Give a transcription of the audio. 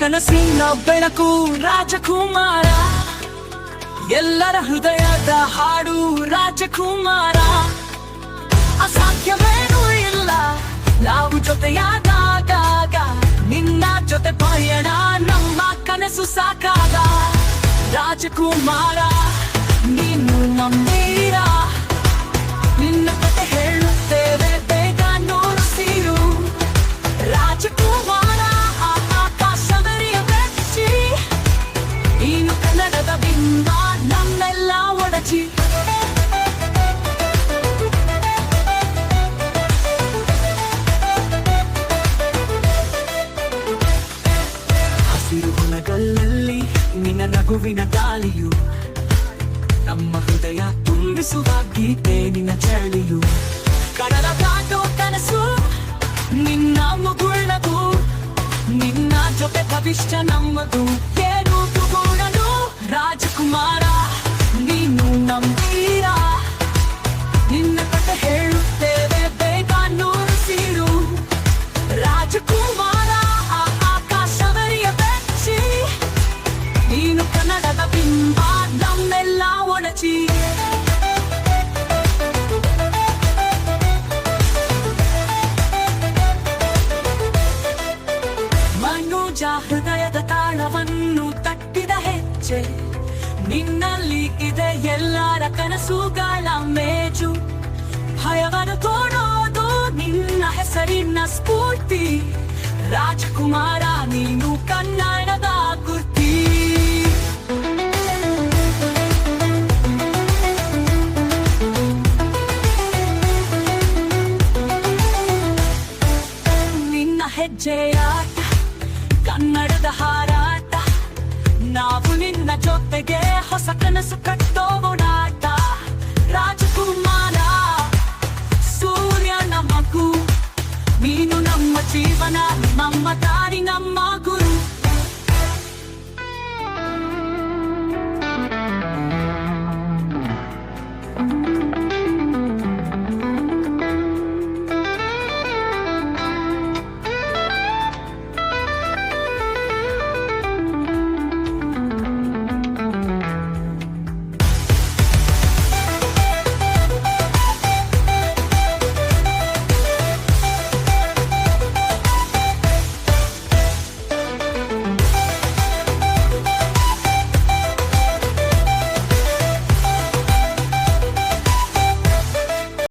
ಕನಸಿನ ಬೆಳಕು ರಾಜಕುಮಾರ, ಎಲ್ಲರ ಹೃದಯದ ಹಾಡು ರಾಜಕುಮಾರ. ಅಸಾಧ್ಯವೇನೂ ಇಲ್ಲ ನಾವು ಜೊತೆಯಾದಾಗ, ನಿನ್ನ ಜೊತೆ ಪಯಣ ನಮ್ಮ ಕನಸು ಸಾಕಾಗ. ರಾಜಕುಮಾರ ನೀನು ನಮ್ಮೀರ, ನಿನ್ನ ಕತೆ ಹೇಳುತ್ತೇವೆ ಬೇಗ ನೋಡು ಸೀರು. ರಾಜಕುಮಾರ ಆಕಾಶದರಿಯ ಬೆಚ್ಚಿ, ನೀನು ಕನ್ನಡದ ಬಿಂಬ ನಮ್ಮೆಲ್ಲ ಒಡಚಿ. ಹಸಿರು ಹೊಲಗಳಲ್ಲಿ ನಿನ್ನ ನಗುವಿನ ಗಾಳಿಯು, ನಮ್ಮ ಹೃದಯ ತುಂಬಿಸುವ ಗೀತೆ ನಿನ್ನ ಚಳಿಯು. ಕಡಲ ದಾಟೋ ಕನಸು ನಿನ್ನ ಮುಗುಳ್ನಗು, ನಿನ್ನ ಜೊತೆ ಭವಿಷ್ಯ ನಮ್ಮದು ಏನು ತಗೋಣನು. ರಾಜಕುಮಾರ ನೀನು ನಮ್ಮೀರ, ನಿನ್ನ ಕತೆ ಹೇಳುತ್ತೇವೆ ಬೇಗ ನೋಡು ಸೀರು. ರಾಜಕುಮಾರ ಆಕಾಶದರಿಯ ಬೆಚ್ಚಿ, ನೀನು ಕನ್ನಡದ ಬಿಂಬ ನಮ್ಮೆಲ್ಲ ಒಡಚಿ. ಮನುಜ ಹೃದಯದ ತಾಳವನ್ನು ತಟ್ಟಿದ ಹೆಜ್ಜೆ, ನಿನ್ನಲ್ಲಿ ಇದೆ ಎಲ್ಲರ ಕನಸುಗಳ ಮೇಜು. ಭಯವನ್ನು ತೋಡೋದು ನಿನ್ನ ಹೆಸರಿನ ಸ್ಫೂರ್ತಿ. ರಾಜಕುಮಾರ ನೀನು ಕನ್ನಡದ ಗುರ್ತಿ. ನಿನ್ನ ಹೆಜ್ಜೆಯಾಟ ಕನ್ನಡದ ಹಾರಾಟ, ನಾವು ನಿನ್ನ ಜೊತೆಗೆ ಹೊಸ ಕನಸು ಕಟ್ಟ